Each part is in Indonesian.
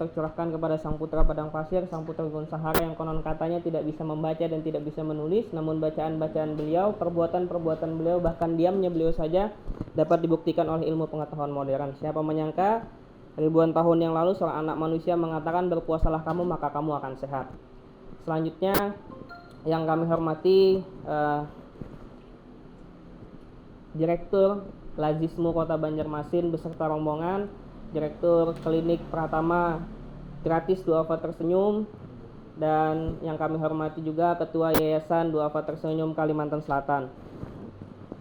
tercurahkan kepada sang putra padang pasir, sang putra gunung Sahara yang konon katanya tidak bisa membaca dan tidak bisa menulis, namun bacaan-bacaan beliau, perbuatan-perbuatan beliau, bahkan diamnya beliau saja dapat dibuktikan oleh ilmu pengetahuan modern. Siapa menyangka ribuan tahun yang lalu seorang anak manusia mengatakan berpuasalah kamu maka kamu akan sehat. Selanjutnya yang kami hormati Direktur Lazismu Kota Banjarmasin beserta rombongan, Direktur Klinik Pratama Gratis Duafa Tersenyum, dan yang kami hormati juga Ketua Yayasan Duafa Tersenyum Kalimantan Selatan.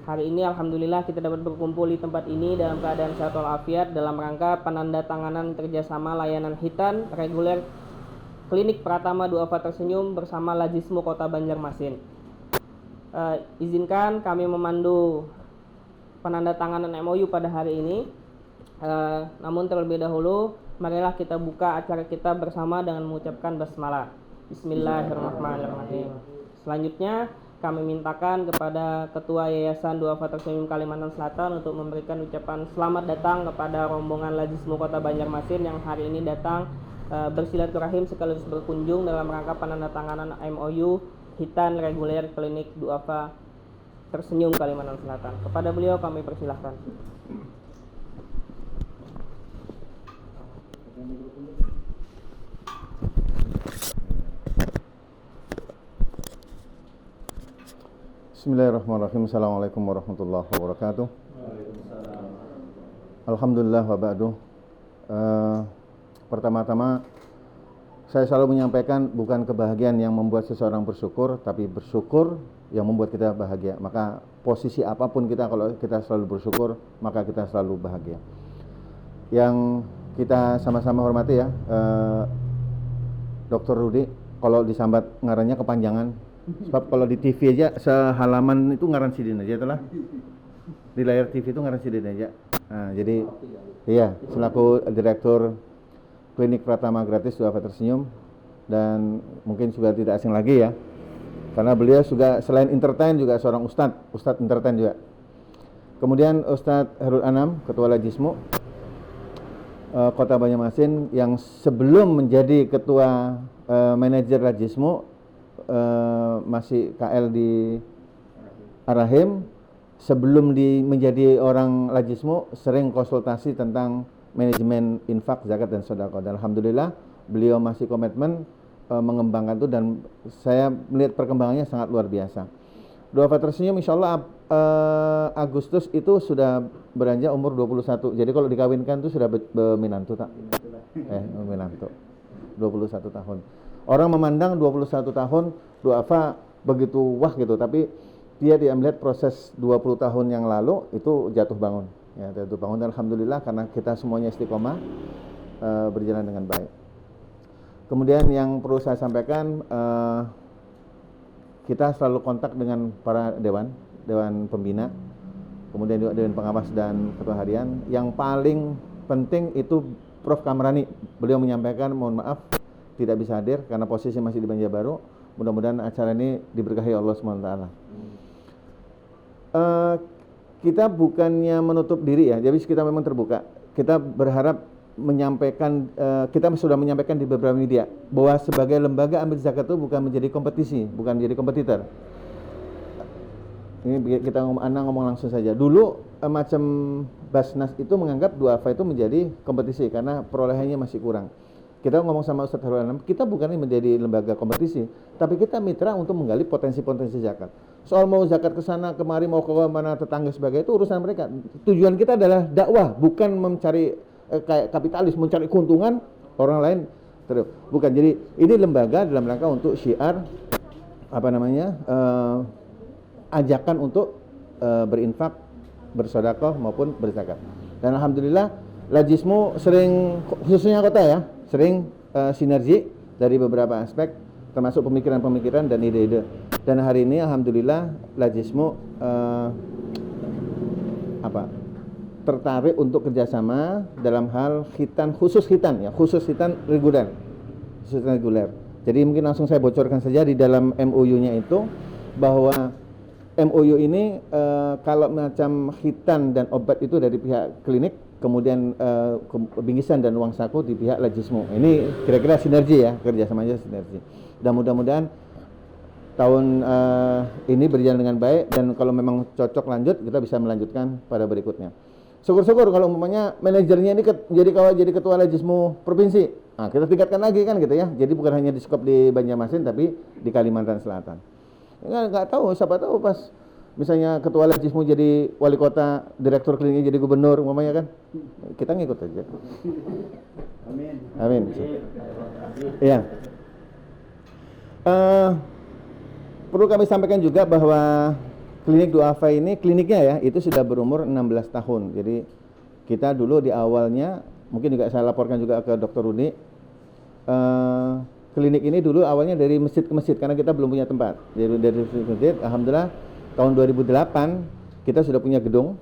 Hari ini alhamdulillah kita dapat berkumpul di tempat ini dalam keadaan sehat walafiat dalam rangka penandatanganan kerjasama layanan hitan reguler Klinik Pratama Duafa Tersenyum bersama Lazismu Kota Banjarmasin. Izinkan kami memandu penandatanganan MOU pada hari ini. Namun terlebih dahulu marilah kita buka acara kita bersama dengan mengucapkan basmalah. Bismillahirrahmanirrahim. Selanjutnya kami mintakan kepada Ketua Yayasan Duafa Tersenyum Kalimantan Selatan untuk memberikan ucapan selamat datang kepada rombongan Lazismu Kota Banjarmasin yang hari ini datang bersilaturahim sekaligus berkunjung dalam rangka penandatanganan MOU hitan reguler Klinik Duafa Tersenyum Kalimantan Selatan. Kepada beliau kami persilahkan. Bismillahirrahmanirrahim. Assalamualaikum warahmatullahi wabarakatuh. Alhamdulillah wa ba'du. Pertama-tama saya selalu menyampaikan bukan kebahagiaan yang membuat seseorang bersyukur, tapi bersyukur yang membuat kita bahagia. Maka posisi apapun kita, kalau kita selalu bersyukur, maka kita selalu bahagia. Yang kita sama-sama hormati ya, Dr. Rudi, kalau disambat ngarannya kepanjangan. Sebab kalau di TV aja sehalaman itu ngaran sidin aja itulah. Di layar TV itu ngaran sidin aja. Nah, jadi iya, selaku Direktur Klinik Pratama Gratis Duafa Tersenyum, dan mungkin juga tidak asing lagi ya, karena beliau juga selain entertain juga seorang ustadz entertain juga. Kemudian Ustadz Herul Anam, Ketua Lazismu Kota Banjarmasin, yang sebelum menjadi Ketua Manajer Lazismu masih KL di Arahim. Sebelum menjadi orang Lazismu sering konsultasi tentang manajemen infak, zakat dan sedekah. Dan alhamdulillah beliau masih komitmen mengembangkan itu, dan saya melihat perkembangannya sangat luar biasa. Duafa Tersenyum insyaallah Agustus itu sudah beranjak umur 21. Jadi kalau dikawinkan itu sudah berminantu tak? Berminantu. 21 tahun. Orang memandang 21 tahun Duafa begitu wah gitu, tapi dia tidak melihat proses 20 tahun yang lalu itu jatuh bangun. Ya, jatuh bangun, dan alhamdulillah karena kita semuanya istiqomah berjalan dengan baik. Kemudian yang perlu saya sampaikan, kita selalu kontak dengan para dewan pembina, kemudian juga dewan pengawas dan ketua harian. Yang paling penting itu Prof. Kamrani. Beliau menyampaikan mohon maaf tidak bisa hadir karena posisi masih di Banjarbaru. Mudah-mudahan acara ini diberkahi Allah SWT. Kita bukannya menutup diri ya, jadi kita memang terbuka. Kita berharap menyampaikan, kita sudah menyampaikan di beberapa media bahwa sebagai lembaga amil zakat itu bukan menjadi kompetisi, bukan menjadi kompetitor. Ini kita ngomong langsung saja. Dulu macam Basnas itu menganggap Duafa itu menjadi kompetisi karena perolehannya masih kurang. Kita ngomong sama Ustadz Herul Anam, kita bukan menjadi lembaga kompetisi, tapi kita mitra untuk menggali potensi-potensi zakat. Soal mau zakat ke sana kemari, mau ke mana tetangga sebagai itu urusan mereka. Tujuan kita adalah dakwah, bukan mencari kayak kapitalis, mencari keuntungan orang lain. Bukan. Jadi ini lembaga dalam rangka untuk syiar ajakan untuk berinfak, bersedekah maupun berzakat. Dan alhamdulillah Lazismu sering, khususnya kota ya, sering sinergi dari beberapa aspek, termasuk pemikiran-pemikiran dan ide-ide. Dan hari ini alhamdulillah Lazismu tertarik untuk kerjasama dalam hal khitan, khusus khitan reguler. Jadi mungkin langsung saya bocorkan saja di dalam MOU-nya itu bahwa MOU ini kalau macam khitan dan obat itu dari pihak klinik, kemudian bingkisan dan uang saku di pihak Lajismu. Ini kira-kira sinergi ya, kerjasamanya sinergi. Dan mudah-mudahan tahun ini berjalan dengan baik, dan kalau memang cocok lanjut, kita bisa melanjutkan pada berikutnya. Syukur-syukur kalau umpamanya manajernya ini jadi ketua Lajismu provinsi. Nah, kita tingkatkan lagi kan gitu ya. Jadi bukan hanya di skop di Banjarmasin, tapi di Kalimantan Selatan. Nggak tahu, siapa tahu pas misalnya ketua Lajismu jadi wali kota, direktur kliniknya jadi gubernur umpamanya kan, kita ngikut aja. Amin. Amin. Iya. Perlu kami sampaikan juga bahwa klinik Duafa ini, kliniknya ya, itu sudah berumur 16 tahun. Jadi kita dulu di awalnya, mungkin juga saya laporkan juga ke Dr. Rudi, klinik ini dulu awalnya dari masjid ke masjid, karena kita belum punya tempat. Dari masjid ke masjid, alhamdulillah tahun 2008 kita sudah punya gedung,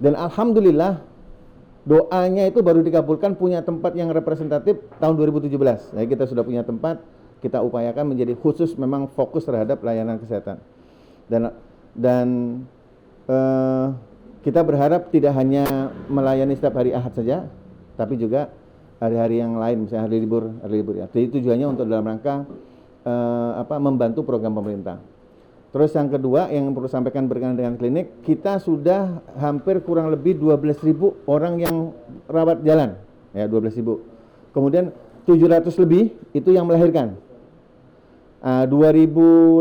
dan alhamdulillah doanya itu baru dikabulkan punya tempat yang representatif tahun 2017. Jadi kita sudah punya tempat, kita upayakan menjadi khusus memang fokus terhadap layanan kesehatan. Dan kita berharap tidak hanya melayani setiap hari Ahad saja, tapi juga hari-hari yang lain, misalnya hari libur ya. Jadi tujuannya untuk dalam rangka membantu program pemerintah. Terus yang kedua yang perlu sampaikan berkaitan dengan klinik, kita sudah hampir kurang lebih 12.000 orang yang rawat jalan, ya 12.000. Kemudian 700 lebih itu yang melahirkan. 2.000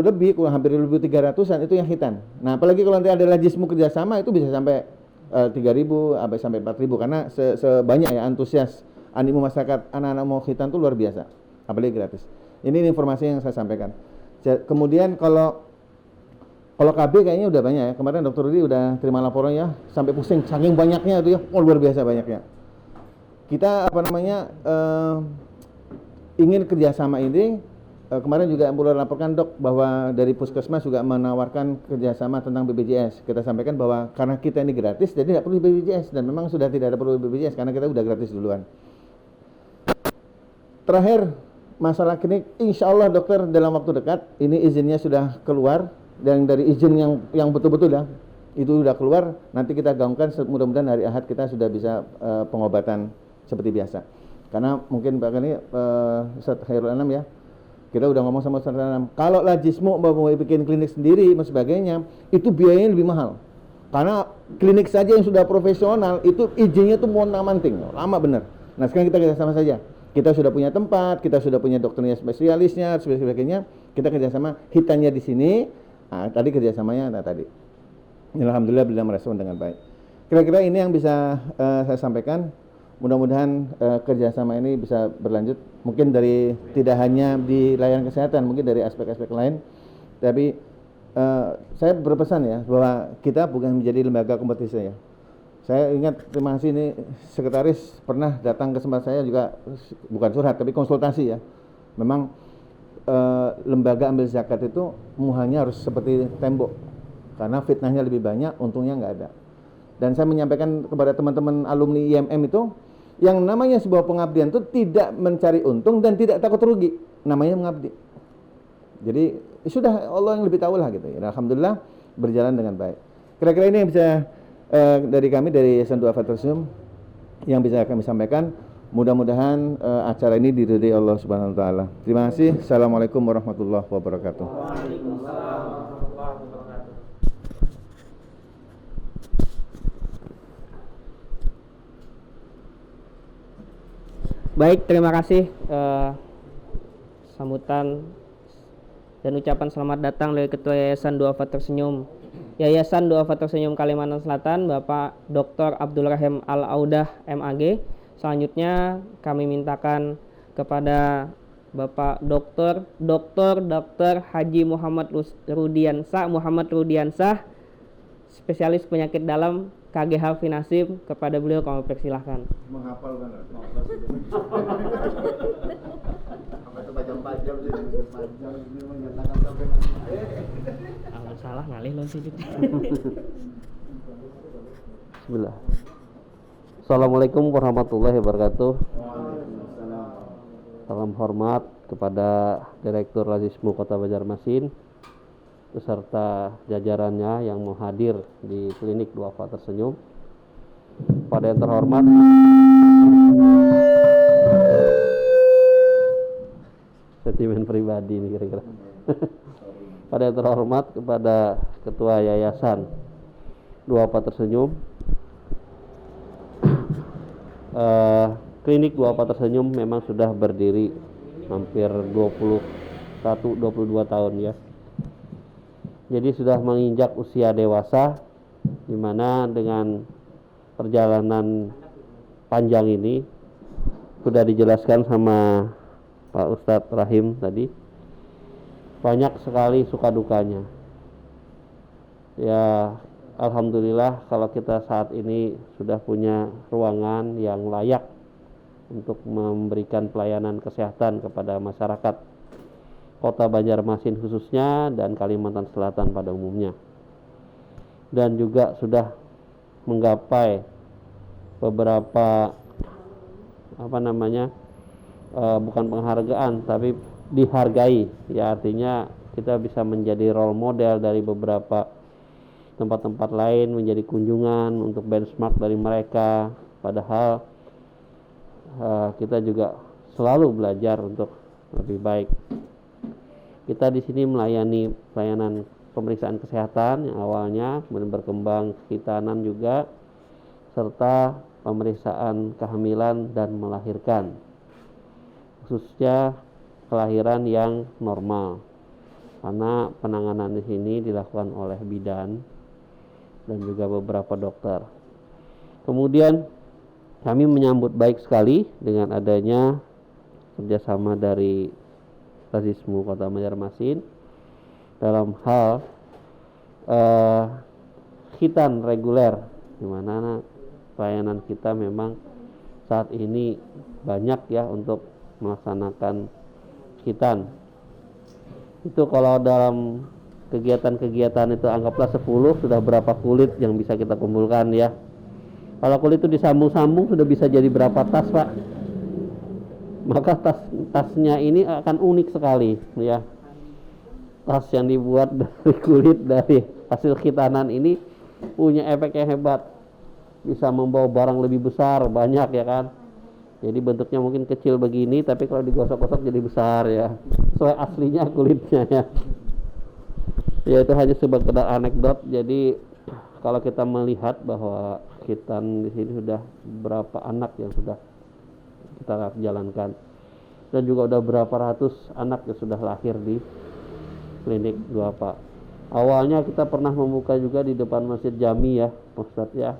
lebih, kurang hampir 1.300-an itu yang hitan. Nah, apalagi kalau nanti ada Lajismu kerjasama, itu bisa sampai 3.000 sampai 4.000, karena sebanyak ya antusias animo masyarakat anak-anak mau hitan itu luar biasa, apalagi gratis. Ini informasi yang saya sampaikan. Kemudian kalau KB kayaknya udah banyak ya. Kemarin Dr. Rudi udah terima laporannya sampai pusing saking banyaknya itu ya. Luar biasa banyaknya. Kita ingin kerjasama ini. Kemarin juga perlu laporkan dok bahwa dari Puskesmas juga menawarkan kerjasama tentang BPJS. Kita sampaikan bahwa karena kita ini gratis, jadi tidak perlu BPJS, dan memang sudah tidak ada perlu BPJS karena kita sudah gratis duluan. Terakhir masalah klinik, insya Allah dokter dalam waktu dekat ini izinnya sudah keluar, dan dari izin yang betul-betul ya itu sudah keluar. Nanti kita gaungkan, mudah-mudahan hari Ahad kita sudah bisa pengobatan seperti biasa. Karena mungkin bahkan ini Ustaz Khairul Anam ya, kita udah ngomong sama Ustaz Khairul Anam, kalau Lajismu mau bikin klinik sendiri dan sebagainya, itu biayanya lebih mahal. Karena klinik saja yang sudah profesional itu izinnya tuh montang-manting, lama bener. Nah sekarang kita kerjasama saja. Kita sudah punya tempat, kita sudah punya dokternya spesialisnya, sebagainya. Kita kerjasama, hitannya di sini. Nah, tadi kerjasamanya tadi. Alhamdulillah beliau merespon dengan baik. Kira-kira ini yang bisa saya sampaikan. Mudah-mudahan kerjasama ini bisa berlanjut. Mungkin dari tidak hanya di layanan kesehatan, mungkin dari aspek-aspek lain. Tapi saya berpesan ya bahwa kita bukan menjadi lembaga kompetisi ya. Saya ingat terima kasih ini sekretaris pernah datang ke tempat saya juga, bukan curhat tapi konsultasi ya. Memang lembaga ambil zakat itu muhanya harus seperti tembok, karena fitnahnya lebih banyak, untungnya nggak ada. Dan saya menyampaikan kepada teman-teman alumni IMM itu, yang namanya sebuah pengabdian itu tidak mencari untung dan tidak takut rugi, namanya mengabdi. Jadi sudah Allah yang lebih tahu lah gitu ya. Alhamdulillah berjalan dengan baik. Kira-kira ini yang bisa dari kami dari Yayasan Duafa Tersenyum yang bisa kami sampaikan. Mudah-mudahan acara ini diridhai Allah Subhanahu wa taala. Terima kasih. Assalamualaikum warahmatullahi wabarakatuh. Waalaikumsalam warahmatullahi wabarakatuh. Baik, terima kasih sambutan dan ucapan selamat datang dari Ketua Yayasan Duafa Tersenyum Yayasan Duafa Tersenyum Kalimantan Selatan, Bapak Dr. Abdul Rahim Al-Audah MAG. Selanjutnya kami mintakan kepada Bapak Dr. Haji Muhammad Rudiansah, spesialis penyakit dalam KGH Finasib, kepada beliau kami persilahkan. Menghafal kan? Kalau salah ngalih loh sih. Bismillah. Assalamualaikum warahmatullahi wabarakatuh. Salam hormat kepada Direktur Lajismu Kota Banjarmasin beserta jajarannya yang mau hadir di klinik Duafa Tersenyum. Pada yang terhormat sentimen pribadi ini kira-kira. Pada yang terhormat kepada Ketua Yayasan Duafa Tersenyum, klinik Duafa Tersenyum memang sudah berdiri hampir 21-22 tahun ya. Jadi sudah menginjak usia dewasa, di mana dengan perjalanan panjang ini sudah dijelaskan sama Pak Ustadz Rahim tadi, banyak sekali suka dukanya. Ya, alhamdulillah kalau kita saat ini sudah punya ruangan yang layak untuk memberikan pelayanan kesehatan kepada masyarakat Kota Banjarmasin khususnya dan Kalimantan Selatan pada umumnya. Dan juga sudah menggapai beberapa bukan penghargaan tapi dihargai, ya artinya kita bisa menjadi role model dari beberapa tempat-tempat lain, menjadi kunjungan untuk benchmark dari mereka, padahal kita juga selalu belajar untuk lebih baik. Kita di sini melayani pelayanan pemeriksaan kesehatan yang awalnya, kemudian berkembang khitanan juga, serta pemeriksaan kehamilan dan melahirkan, khususnya kelahiran yang normal, karena penanganan di sini dilakukan oleh bidan dan juga beberapa dokter. Kemudian kami menyambut baik sekali dengan adanya kerjasama dari Lazismu Kota Banjarmasin dalam hal khitan reguler, di mana pelayanan kita memang saat ini banyak ya untuk melaksanakan khitan. Itu kalau dalam kegiatan-kegiatan itu anggaplah 10, sudah berapa kulit yang bisa kita kumpulkan ya. Kalau kulit itu disambung-sambung sudah bisa jadi berapa tas, Pak. Maka tasnya ini akan unik sekali ya. Tas yang dibuat dari kulit dari hasil khitanan ini punya efek yang hebat, bisa membawa barang lebih besar, banyak ya kan. Jadi bentuknya mungkin kecil begini, tapi kalau digosok-gosok jadi besar ya, sesuai aslinya kulitnya ya. Ya itu hanya sebagai anekdot. Jadi kalau kita melihat bahwa khitan di sini sudah berapa anak yang sudah kita jalankan, dan juga udah berapa ratus anak yang sudah lahir di klinik Duafa. Awalnya kita pernah membuka juga di depan Masjid Jami ya, Ustadz ya.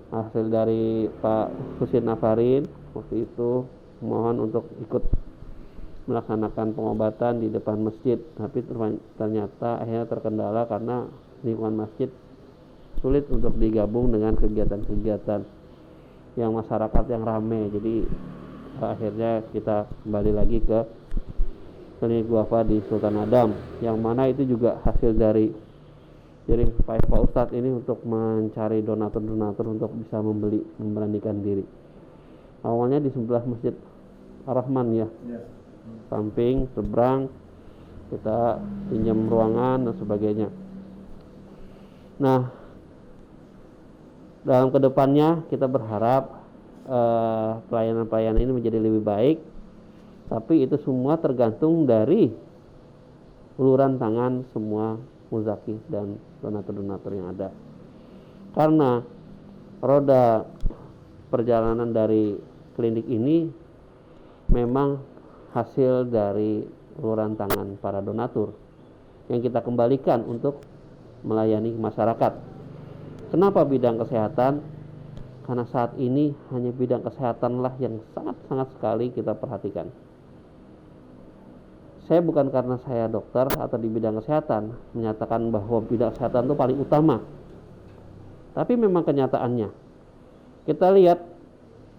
Hasil dari Pak Husin Nafarin waktu itu mohon untuk ikut melaksanakan pengobatan di depan masjid, tapi ternyata akhirnya terkendala karena lingkungan masjid sulit untuk digabung dengan kegiatan-kegiatan yang masyarakat yang ramai. Jadi akhirnya kita kembali lagi ke klinik Duafa di Sultan Adam, yang mana itu juga hasil dari Pak Ustadz ini untuk mencari donatur-donatur untuk bisa memberanikan diri. Awalnya di sebelah Masjid Ar-Rahman ya, samping seberang kita pinjam ruangan dan sebagainya. Nah, dalam kedepannya kita berharap pelayanan-pelayanan ini menjadi lebih baik, tapi itu semua tergantung dari uluran tangan semua muzaki dan donatur-donatur yang ada. Karena roda perjalanan dari klinik ini memang hasil dari uluran tangan para donatur yang kita kembalikan untuk melayani masyarakat. Kenapa bidang kesehatan? Karena saat ini hanya bidang kesehatanlah yang sangat-sangat sekali kita perhatikan. Saya bukan karena saya dokter atau di bidang kesehatan menyatakan bahwa bidang kesehatan itu paling utama, tapi memang kenyataannya kita lihat,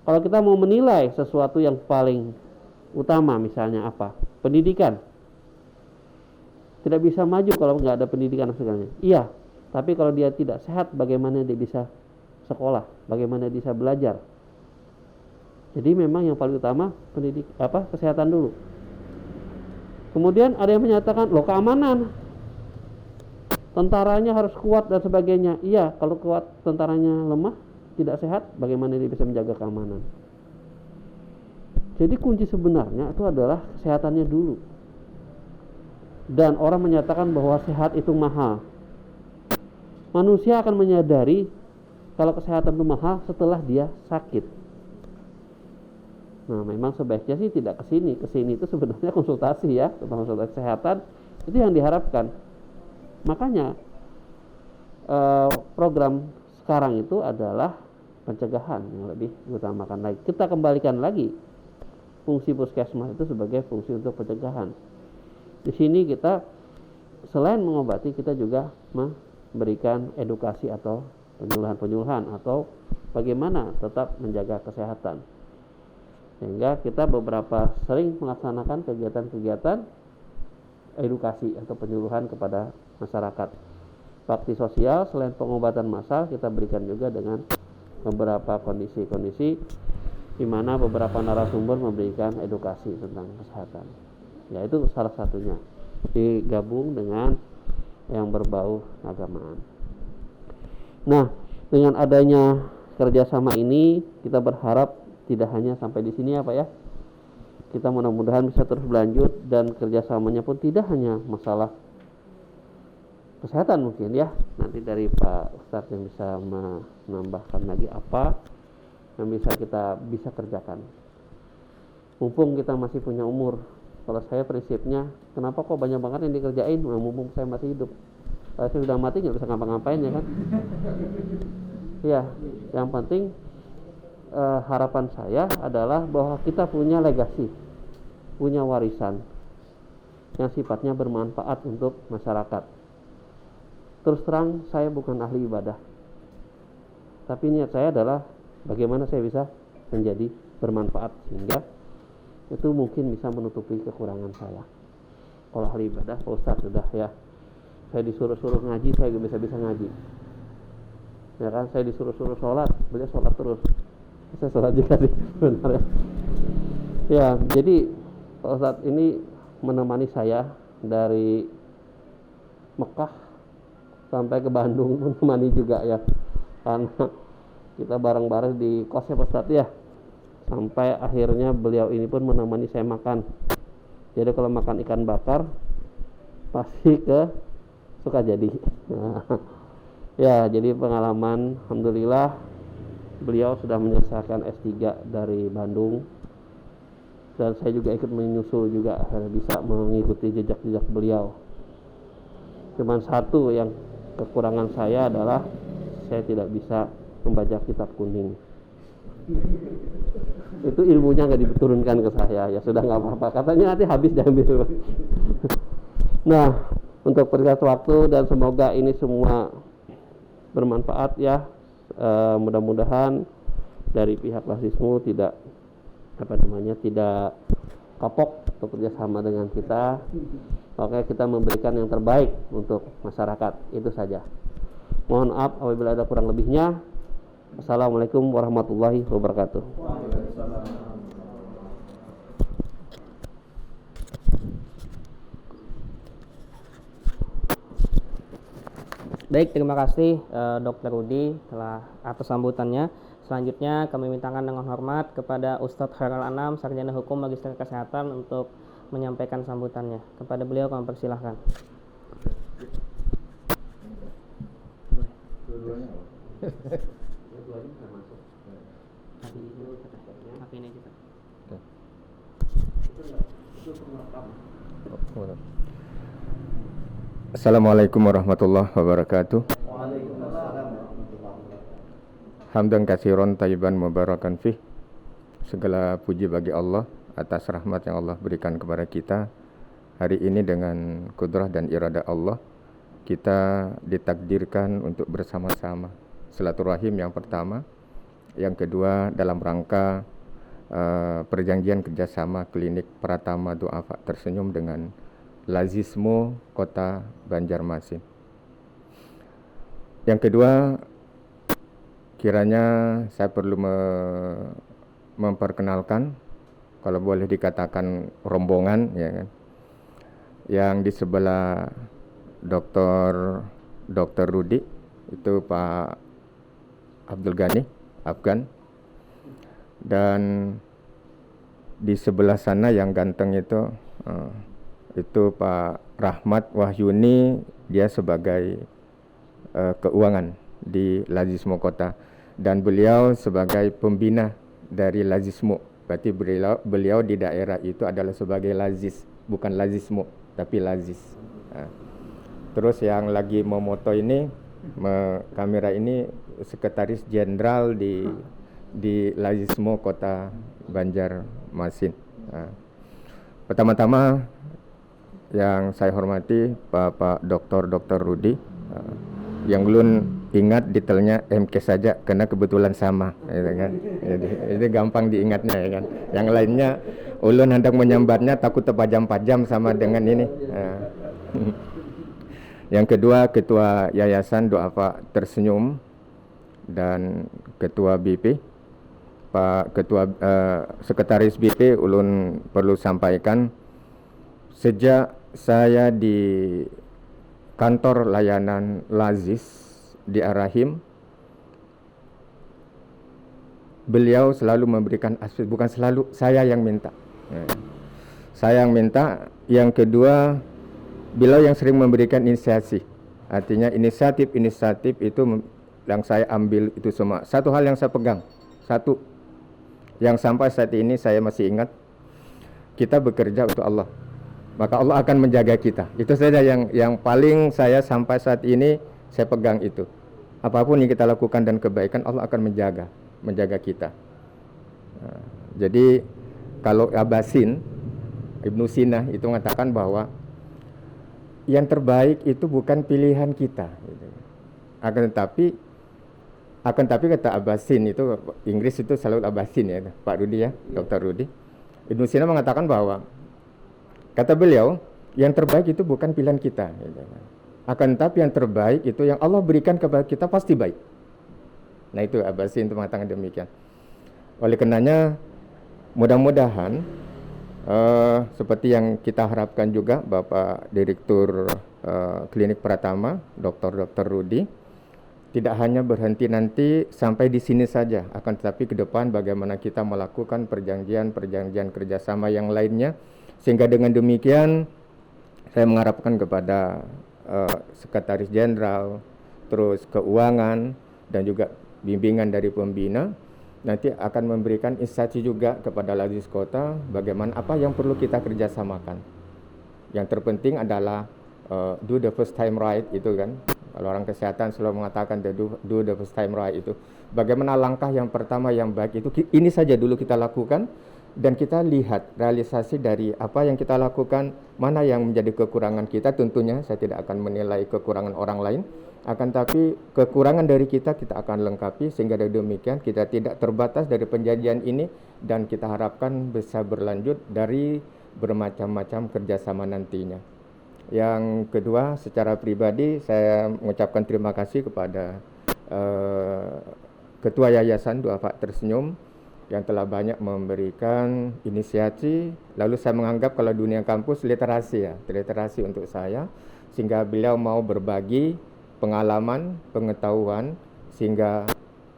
kalau kita mau menilai sesuatu yang paling utama, misalnya apa? Pendidikan. Tidak bisa maju kalau nggak ada pendidikan segalanya. Iya, tapi kalau dia tidak sehat, bagaimana dia bisa sekolah? Bagaimana dia bisa belajar? Jadi memang yang paling utama kesehatan dulu. Kemudian ada yang menyatakan, loh keamanan, tentaranya harus kuat dan sebagainya. Iya, kalau kuat tentaranya lemah, tidak sehat, bagaimana dia bisa menjaga keamanan? Jadi kunci sebenarnya itu adalah kesehatannya dulu. Dan orang menyatakan bahwa sehat itu mahal. Manusia akan menyadari kalau kesehatan itu mahal setelah dia sakit. Nah, memang sebaiknya sih tidak kesini itu sebenarnya konsultasi ya, konsultasi kesehatan itu yang diharapkan. Makanya program sekarang itu adalah pencegahan yang lebih diutamakan lagi. Kita kembalikan lagi fungsi puskesmas itu sebagai fungsi untuk pencegahan. Di sini kita selain mengobati, kita juga memberikan edukasi atau penyuluhan atau bagaimana tetap menjaga kesehatan. Sehingga kita beberapa sering melaksanakan kegiatan-kegiatan edukasi atau penyuluhan kepada masyarakat. Bakti sosial selain pengobatan massal, kita berikan juga dengan beberapa kondisi-kondisi di mana beberapa narasumber memberikan edukasi tentang kesehatan. Ya, itu salah satunya digabung dengan yang berbau agamaan. Nah, dengan adanya kerjasama ini, kita berharap tidak hanya sampai di sini ya Pak ya. Kita mudah-mudahan bisa terus berlanjut dan kerjasamanya pun tidak hanya masalah kesehatan mungkin ya. Nanti dari Pak Ustadz yang bisa menambahkan lagi apa yang kita bisa kerjakan. Mumpung kita masih punya umur. Kalau saya prinsipnya, kenapa kok banyak banget yang dikerjain? Nah, mumpung saya masih hidup. Kalau saya sudah mati nggak bisa ngapa-ngapain ya kan? Ya, yang penting harapan saya adalah bahwa kita punya legasi, punya warisan yang sifatnya bermanfaat untuk masyarakat. Terus terang, saya bukan ahli ibadah, tapi niat saya adalah bagaimana saya bisa menjadi bermanfaat sehingga itu mungkin bisa menutupi kekurangan saya. Kalau ahli ibadah, Pak Ustadz sudah ya, saya disuruh-suruh ngaji, saya gak bisa ngaji. Ya kan, saya disuruh-suruh sholat, beliau sholat terus. Saya sholat juga sih sebenarnya. Ya, jadi Pak Ustadz ini menemani saya dari Mekah sampai ke Bandung, menemani juga ya, karena kita bareng-bareng di kosnya Pak Ustadz ya. Sampai akhirnya beliau ini pun menemani saya makan. Jadi kalau makan ikan bakar pasti ke Sukajadi. Nah, ya, jadi pengalaman, alhamdulillah beliau sudah menyelesaikan S3 dari Bandung. Dan saya juga ikut menyusul juga, bisa mengikuti jejak-jejak beliau. Cuman satu yang kekurangan saya adalah saya tidak bisa membaca kitab kuning. Itu ilmunya nggak diturunkan ke saya. Ya sudah, nggak apa-apa, katanya nanti habis diambil. Nah, untuk periksa waktu dan semoga ini semua bermanfaat ya. Mudah-mudahan dari pihak Lasismu tidak tidak kapok untuk kerjasama dengan kita. Oke, kita memberikan yang terbaik untuk masyarakat, itu saja. Mohon maaf apabila ada kurang lebihnya. Assalamualaikum warahmatullahi wabarakatuh. Baik, terima kasih Dr. Rudi telah atas sambutannya. Selanjutnya kami mintakan dengan hormat kepada Ustadz Khairul Anam, Sarjana Hukum Magister Kesehatan untuk menyampaikan sambutannya. Kepada beliau kami persilahkan. Assalamualaikum warahmatullahi wabarakatuh. Hamdan katsiran thayyiban mubarakan fih. Segala puji bagi Allah atas rahmat yang Allah berikan kepada kita. Hari ini dengan kudrah dan iradah Allah, kita ditakdirkan untuk bersama-sama silaturahim yang pertama. Yang kedua, dalam rangka perjanjian kerjasama klinik Pratama Du'afa Tersenyum dengan Lazismu Kota Banjarmasin. Yang kedua, kiranya saya perlu memperkenalkan, kalau boleh dikatakan rombongan ya kan, yang di sebelah Dr. Rudi itu Pak Abdul Ghani, Afgan. Dan di sebelah sana yang ganteng itu Pak Rahmat Wahyuni, dia sebagai keuangan di Lazismo Kota, dan beliau sebagai pembina dari Lazismo. Berarti beliau di daerah itu adalah sebagai Lazis, bukan Lazismo tapi Lazis. Terus yang lagi memoto ini, kamera ini sekretaris jenderal di Lazismo Kota Banjarmasin. Pertama-tama yang saya hormati Bapak Dr. Rudi, yang ulun ingat detailnya MK saja karena kebetulan sama, gitu kan. Jadi gampang diingatnya, ya kan. Yang lainnya ulun hendak menyambatnya takut terpajam-pajam sama dengan ini. Yang kedua, Ketua Yayasan Doafa Tersenyum dan Ketua BP, Pak Ketua Sekretaris BP, ulun perlu sampaikan, sejak saya di kantor layanan Lazis di Ar-Rahim, beliau selalu memberikan aspek, bukan selalu, saya yang minta. Saya yang minta. Yang kedua, beliau yang sering memberikan inisiasi. Artinya inisiatif itu yang saya ambil itu semua. Satu hal yang saya pegang, satu yang sampai saat ini saya masih ingat, kita bekerja untuk Allah, maka Allah akan menjaga kita. Itu saja yang paling saya sampai saat ini saya pegang itu. Apapun yang kita lakukan dan kebaikan, Allah akan menjaga kita. Jadi kalau Abasin, Ibnu Sina itu mengatakan bahwa yang terbaik itu bukan pilihan kita. Akan tetapi kata Abasin itu, Inggris itu selalu Abasin ya, Pak Rudi ya, Dr. Rudi. Ibnu Sina mengatakan bahwa, kata beliau, yang terbaik itu bukan pilihan kita. Akan tetapi yang terbaik itu yang Allah berikan kepada kita pasti baik. Nah itu Abasin itu mengatakan demikian. Oleh karenanya, mudah-mudahan seperti yang kita harapkan juga Bapak Direktur Klinik Pratama, Dr. Rudi, tidak hanya berhenti nanti sampai di sini saja, akan tetapi ke depan bagaimana kita melakukan perjanjian kerjasama yang lainnya, sehingga dengan demikian saya mengharapkan kepada Sekretaris Jenderal, terus keuangan dan juga bimbingan dari pembina, nanti akan memberikan instansi juga kepada Lazis Kota bagaimana apa yang perlu kita kerjasamakan. Yang terpenting adalah do the first time right, itu kan. Kalau orang kesehatan selalu mengatakan do the first time right itu. Bagaimana langkah yang pertama yang baik itu, ini saja dulu kita lakukan, dan kita lihat realisasi dari apa yang kita lakukan, mana yang menjadi kekurangan kita. Tentunya saya tidak akan menilai kekurangan orang lain, akan tapi kekurangan dari kita akan lengkapi, sehingga dari demikian kita tidak terbatas dari penjanjian ini, dan kita harapkan bisa berlanjut dari bermacam-macam kerjasama nantinya. Yang kedua, secara pribadi saya mengucapkan terima kasih kepada Ketua Yayasan Doafa Tersenyum yang telah banyak memberikan inisiasi. Lalu saya menganggap kalau dunia kampus literasi untuk saya, sehingga beliau mau berbagi pengalaman, pengetahuan, sehingga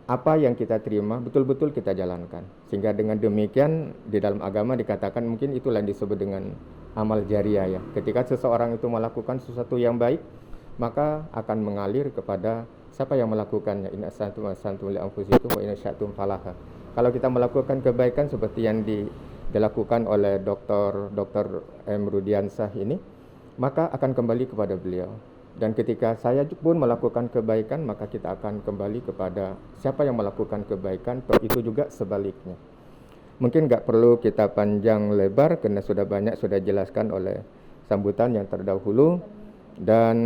apa yang kita terima betul-betul kita jalankan. Sehingga dengan demikian di dalam agama dikatakan, mungkin itulah yang disebut dengan amal jariah ya. Ketika seseorang itu melakukan sesuatu yang baik, maka akan mengalir kepada siapa yang melakukannya. Inna santum li anfusikum wa inna syatum falaha. Kalau kita melakukan kebaikan seperti yang dilakukan oleh Dr. M. Rudiansah ini, maka akan kembali kepada beliau. Dan ketika saya pun melakukan kebaikan, maka kita akan kembali kepada siapa yang melakukan kebaikan, toh itu juga sebaliknya. Mungkin nggak perlu kita panjang lebar, karena sudah banyak sudah dijelaskan oleh sambutan yang terdahulu. Dan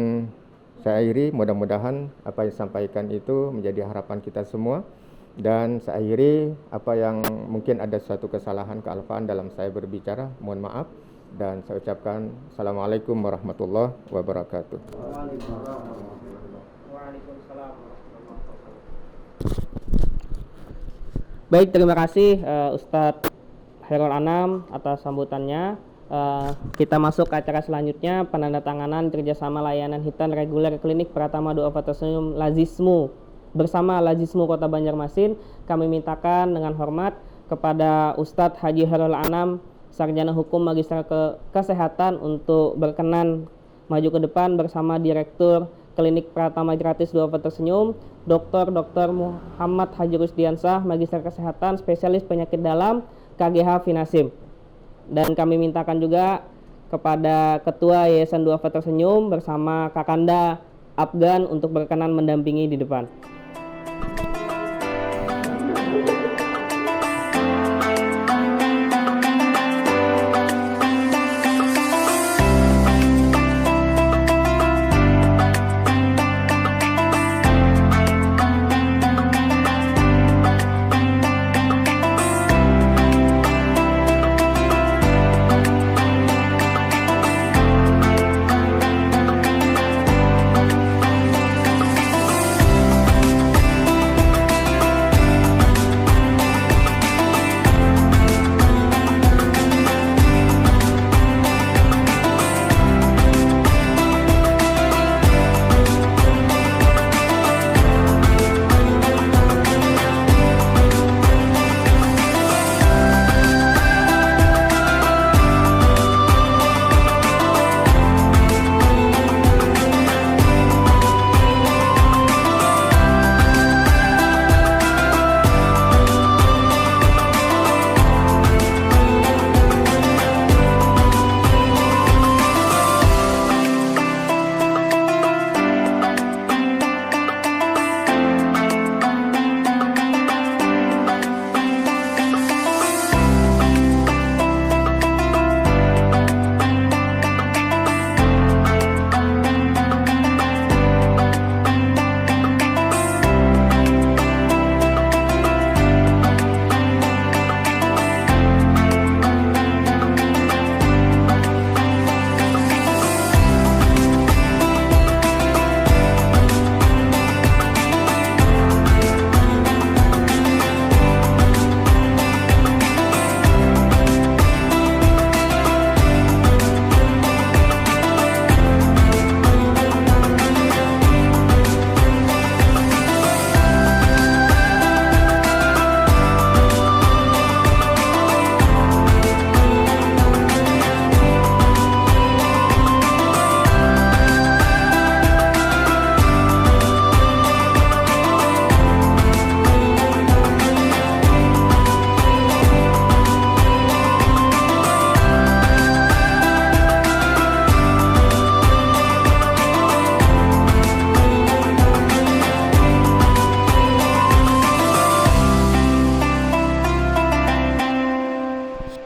saya akhiri, mudah-mudahan apa yang disampaikan itu menjadi harapan kita semua. Dan saya akhiri, apa yang mungkin ada suatu kesalahan, kealfaan dalam saya berbicara, mohon maaf. Dan saya ucapkan Assalamualaikum warahmatullahi wabarakatuh. Baik, terima kasih Ustadz Khairul Anam atas sambutannya. Kita masuk ke acara selanjutnya, penandatanganan kerjasama layanan hitan reguler klinik Pratama Doafa Tersenyum Lazismu bersama Lazismu Kota Banjarmasin, kami mintakan dengan hormat kepada Ustadz Haji Hairul Anam, Sarjana Hukum Magister Kesehatan, untuk berkenan maju ke depan bersama Direktur Klinik Pratama Gratis Doa Tersenyum, Dr. Muhammad Haji Rusdiansah, Magister Kesehatan, Spesialis Penyakit Dalam, KGH Finasim. Dan kami mintakan juga kepada Ketua Yayasan Duafa Tersenyum bersama Kakanda Afgan untuk berkenan mendampingi di depan.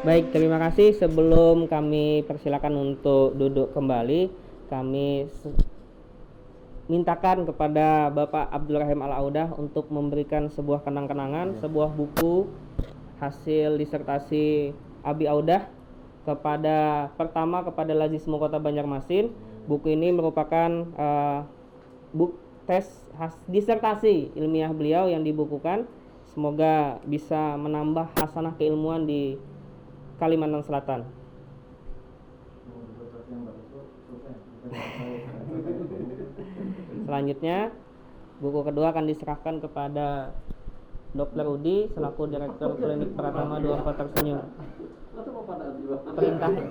Baik, terima kasih. Sebelum kami persilakan untuk duduk kembali, kami mintakan kepada Bapak Abdul Rahim Al-Audah untuk memberikan sebuah kenang-kenangan, sebuah buku hasil disertasi Abi Audah pertama kepada Lazismu Kota Banjarmasin. Buku ini merupakan disertasi ilmiah beliau yang dibukukan. Semoga bisa menambah hasanah keilmuan di Kalimantan Selatan. Selanjutnya, buku kedua akan diserahkan kepada Dr. Udi selaku Direktur Klinik Pratama Doa Tersenyum. Perintahnya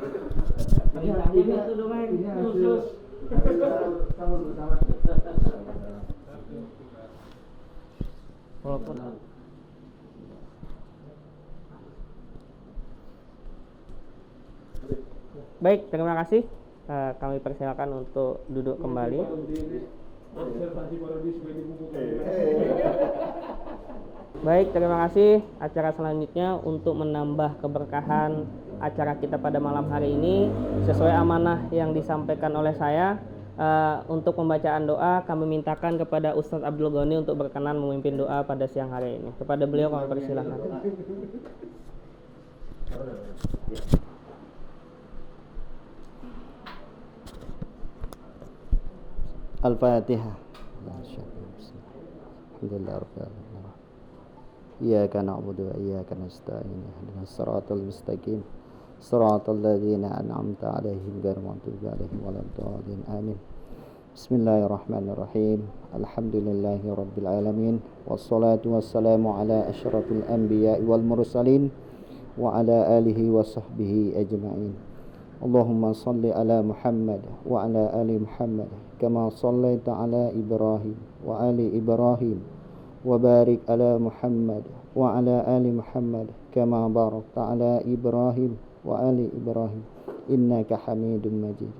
itu dong, khusus. Walaupun baik, terima kasih. Kami persilakan untuk duduk kembali. Baik, terima kasih. Acara selanjutnya untuk menambah keberkahan acara kita pada malam hari ini, sesuai amanah yang disampaikan oleh saya, untuk pembacaan doa kami mintakan kepada Ustadz Abdul Ghani untuk berkenan memimpin doa pada siang hari ini. Kepada beliau kami persilakan. Al-Fatihah. Alhamdulillah rabbil alamin. Iyyaka na'budu wa iyyaka nasta'in. Ihdinas siratal mustaqim. Siratal ladzina an'amta 'alaihim ghairil maghdubi 'alaihim waladdallin. Amin. Bismillahirrahmanirrahim. Alhamdulillahi rabbil alamin. Wassalatu wassalamu ala asyrafil anbiya'i wal mursalin wa ala alihi wa sahbihi ajma'in. Allahumma salli ala Muhammad wa ala ali Muhammad kama sallaita ala Ibrahim wa ali Ibrahim wa barik ala Muhammad wa ala ali Muhammad kama barakta ala Ibrahim wa ali Ibrahim innaka Hamidum Majid.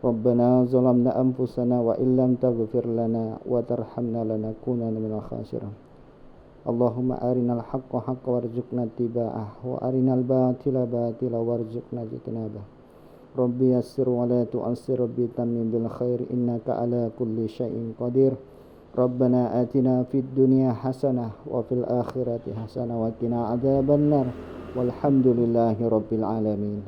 Rabbana zalamna anfusana wa illam taghfir lana wa tarhamna lanakunanna minal khasirin. Allahumma arinal haqqa haqqa warzuqna ittiba'ah wa arinal batila batila warzuqna ijtinabah. Rabbi yassir wa la tu'assir, Rabbi tammim bil khair innaka ala kulli syai'in qadir. Rabbana atina fid dunya hasanah wa fil akhirati hasanah wa qina adzabannar. Walhamdulillahi rabbil alamin.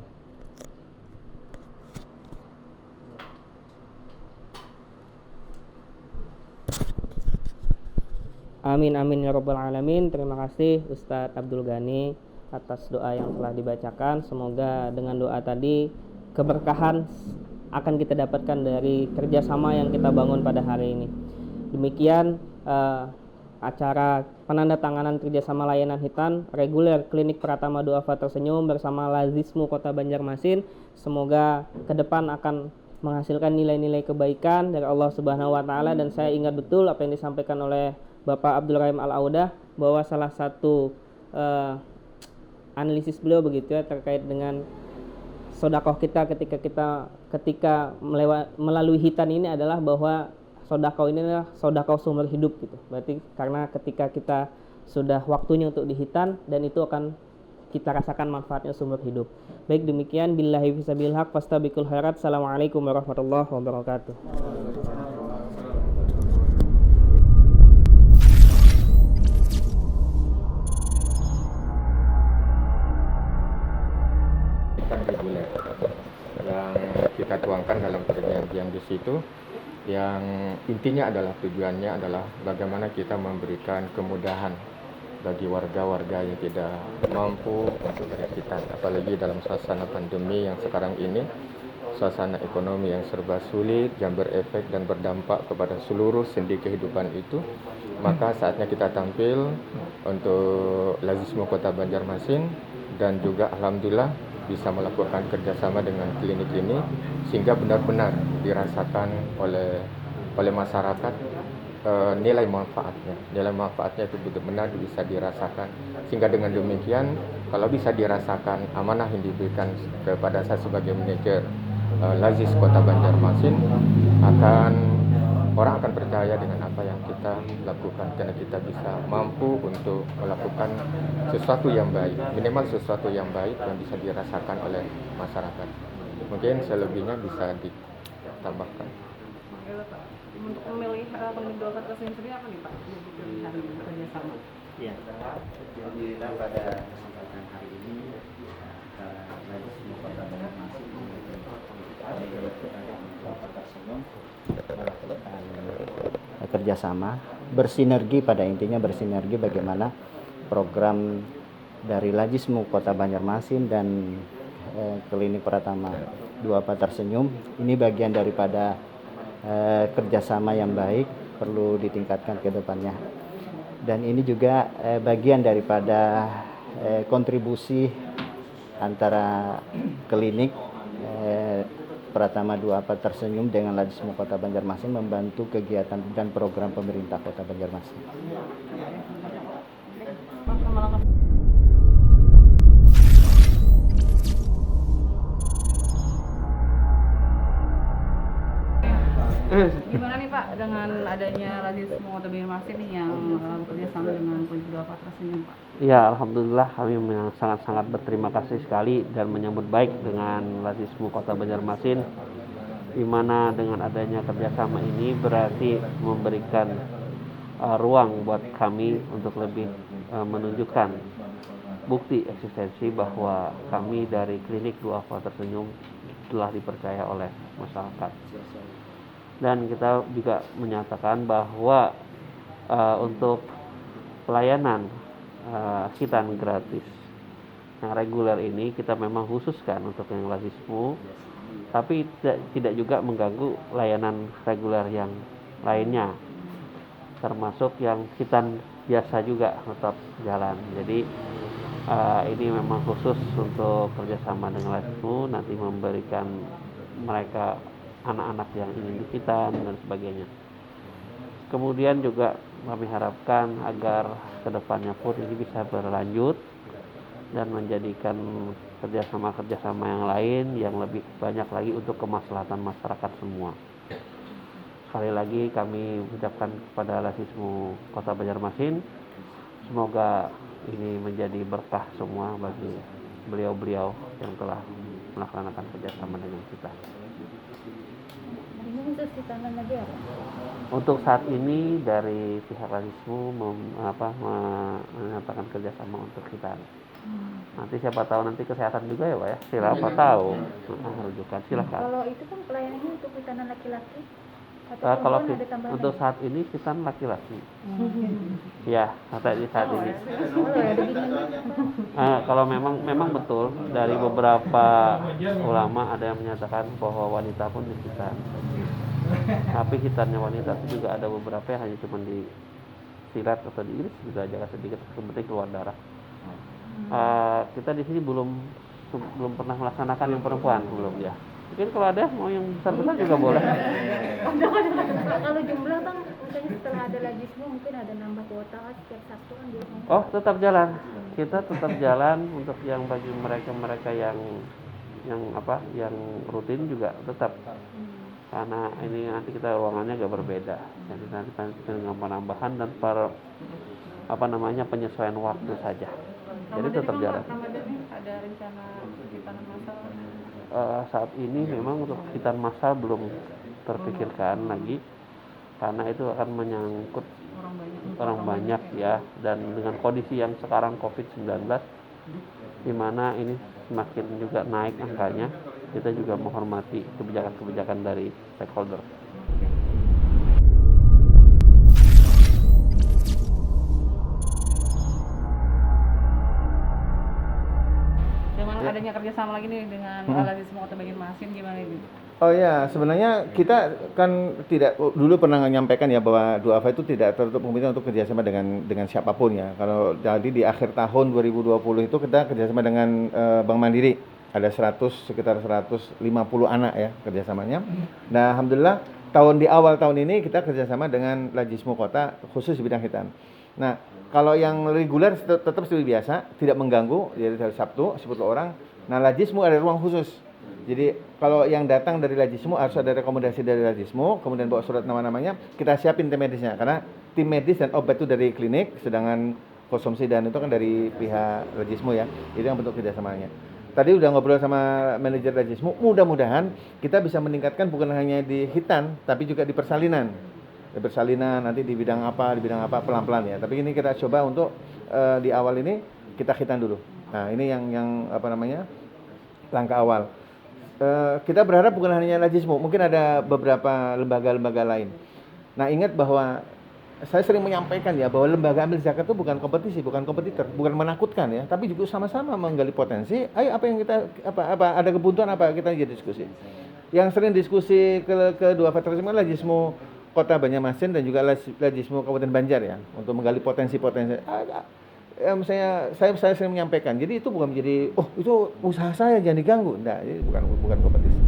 Amin amin ya rabbal alamin. Terima kasih Ustadz Abdul Ghani atas doa yang telah dibacakan. Semoga dengan doa tadi keberkahan akan kita dapatkan dari kerjasama yang kita bangun pada hari ini. Demikian acara penandatanganan kerjasama layanan hitan reguler Klinik Pratama Duafa Tersenyum bersama Lazismu Kota Banjarmasin. Semoga ke depan akan menghasilkan nilai-nilai kebaikan dari Allah Subhanahu wa taala, dan saya ingat betul apa yang disampaikan oleh Bapak Abdul Rahim Al-Audah bahwa salah satu analisis beliau begitu ya terkait dengan sodakoh kita ketika melalui hitan ini adalah bahwa sodakoh ini adalah sodakoh sumber hidup gitu. Berarti karena ketika kita sudah waktunya untuk dihitan, dan itu akan kita rasakan manfaatnya sumber hidup. Baik, demikian billahi fisabilil haq fastabiqul khairat. Assalamualaikum warahmatullahi wabarakatuh. Reguler yang kita tuangkan dalam perjanjian di situ, yang intinya adalah tujuannya adalah bagaimana kita memberikan kemudahan bagi warga-warga yang tidak mampu untuk berhitan, apalagi dalam suasana pandemi yang sekarang ini, suasana ekonomi yang serba sulit yang berefek dan berdampak kepada seluruh sendi kehidupan itu. Maka saatnya kita tampil untuk Lazismu Kota Banjarmasin, dan juga alhamdulillah bisa melakukan kerjasama dengan klinik ini sehingga benar-benar dirasakan oleh masyarakat nilai manfaatnya itu benar-benar bisa dirasakan, sehingga dengan demikian kalau bisa dirasakan amanah yang diberikan kepada saya sebagai manajer Lazis Kota Banjarmasin, orang akan percaya dengan apa yang kita lakukan, karena kita bisa mampu untuk melakukan sesuatu yang baik, minimal sesuatu yang baik yang bisa dirasakan oleh masyarakat. Mungkin selebihnya bisa ditambahkan. Untuk memilih klinik Duafa Tersenyum sendiri apa nih Pak? Jadi pilihan kerjasama. Ya, alhamdulillah pada kesempatan hari ini Lazismu Kota Banjarmasin Duafa Tersenyum melakukan kerjasama bersinergi, pada intinya bersinergi bagaimana program dari Lazismu Kota Banjarmasin dan Klinik Pratama Duafa Tersenyum ini bagian daripada kerjasama yang baik, perlu ditingkatkan ke depannya. Dan ini juga bagian daripada kontribusi antara klinik Pratama Duafa Tersenyum dengan Lazismu Kota Banjarmasin membantu kegiatan dan program pemerintah Kota Banjarmasin. Gimana nih Pak dengan adanya Lazismu Kota Banjarmasin nih yang bekerja sama dengan klinik Duafa Tersenyum Pak? Ya, alhamdulillah kami sangat-sangat berterima kasih sekali dan menyambut baik dengan Lazismu Kota Banjarmasin, di mana dengan adanya kerjasama ini berarti memberikan ruang buat kami untuk lebih menunjukkan bukti eksistensi bahwa kami dari Klinik Duafa Tersenyum telah dipercaya oleh masyarakat. Dan kita juga menyatakan bahwa untuk pelayanan hitan gratis yang reguler ini kita memang khususkan untuk yang Lazismu, tapi tidak juga mengganggu layanan reguler yang lainnya, termasuk yang hitan biasa juga tetap jalan. Jadi ini memang khusus untuk kerjasama dengan Lajismu, nanti memberikan mereka anak-anak yang ingin hitan dan sebagainya. Kemudian juga kami harapkan agar kedepannya pun ini bisa berlanjut dan menjadikan kerjasama yang lain yang lebih banyak lagi untuk kemaslahatan masyarakat semua. Sekali lagi kami ucapkan kepada Lajismu Kota Banjarmasin, semoga ini menjadi berkah semua bagi beliau-beliau yang telah melaksanakan kerjasama dengan kita. Ini khusus di tangan lagi apa? Untuk saat ini dari pihak Lajismu menyatakan kerjasama untuk kita. Nanti siapa tahu nanti kesehatan juga ya Pak ya, siapa tahu rujukan silakan. Kalau itu kan pelayanannya untuk hitangan laki-laki atau Kalau perempuan ada tambahan untuk lagi? saat ini kita laki-laki, ya saat ini. Oh, ada gini. Kalau memang betul dari beberapa ulama ada yang menyatakan bahwa wanita pun dihitan. Tapi hitannya wanita itu juga ada beberapa yang hanya cuma disirat atau diiris gitu aja sedikit, yang penting keluar darah. Kita di sini belum pernah melaksanakan yang perempuan, belum ya. Mungkin kalau ada mau yang besar-besar juga boleh. Kalau jumlah kan misalnya setelah ada Lajismu mungkin ada nambah kuota kan setiap Sabtu kan biasanya. Oh, tetap jalan. Kita tetap jalan untuk yang bagi mereka yang rutin juga tetap. Karena ini nanti kita ruangannya agak berbeda. Jadi nanti dengan penambahan dan penyesuaian waktu saja. Jadi tetap jalan. Ramadan ini ada rencana hitan massal? Saat ini memang untuk hitan massal belum terpikirkan lagi, karena itu akan menyangkut orang banyak ya, dan dengan kondisi yang sekarang COVID-19 di mana ini semakin juga naik angkanya, kita juga menghormati kebijakan-kebijakan dari stakeholder. Dengan adanya kerjasama lagi nih dengan Lajismu Kota Banjarmasin, gimana ini? Oh ya, sebenarnya kita kan tidak dulu pernah menyampaikan ya bahwa Duafa itu tidak tertutup kemungkinan untuk kerjasama dengan siapapun ya. Kalau jadi di akhir tahun 2020 itu kita kerjasama dengan Bank Mandiri, ada sekitar 150 anak ya kerjasamanya. Nah, alhamdulillah di awal tahun ini kita kerjasama dengan Lajismu Kota khusus di bidang hitan. Nah, kalau yang reguler tetap seperti biasa, tidak mengganggu, jadi hari Sabtu 10 orang. Nah, Lajismu ada ruang khusus. Jadi kalau yang datang dari Lajismu harus ada rekomendasi dari Lajismu, kemudian bawa surat nama-namanya, kita siapin tim medisnya. Karena tim medis dan obat itu dari klinik, sedangkan konsumsi dan itu kan dari pihak Lajismu ya. Itu yang bentuk kerjasamanya. Tadi udah ngobrol sama manajer Lajismu, mudah-mudahan kita bisa meningkatkan bukan hanya di hitan, tapi juga di persalinan. Di persalinan nanti di bidang apa pelan-pelan ya. Tapi ini kita coba untuk di awal ini kita hitan dulu. Nah ini yang langkah awal. Kita berharap bukan hanya Lajismu, mungkin ada beberapa lembaga-lembaga lain. Nah ingat bahwa saya sering menyampaikan ya bahwa lembaga amil zakat itu bukan kompetisi, bukan kompetitor, bukan menakutkan ya, tapi juga sama-sama menggali potensi. Ayo apa yang kita ada kebutuhan apa kita jadi diskusi. Yang sering diskusi kedua federasi Lajismu Kota Banjarmasin dan juga Lajismu Kabupaten Banjar ya untuk menggali potensi-potensi. Saya sering menyampaikan. Jadi itu bukan menjadi itu usaha saya jangan diganggu. Enggak, jadi bukan kompetisi.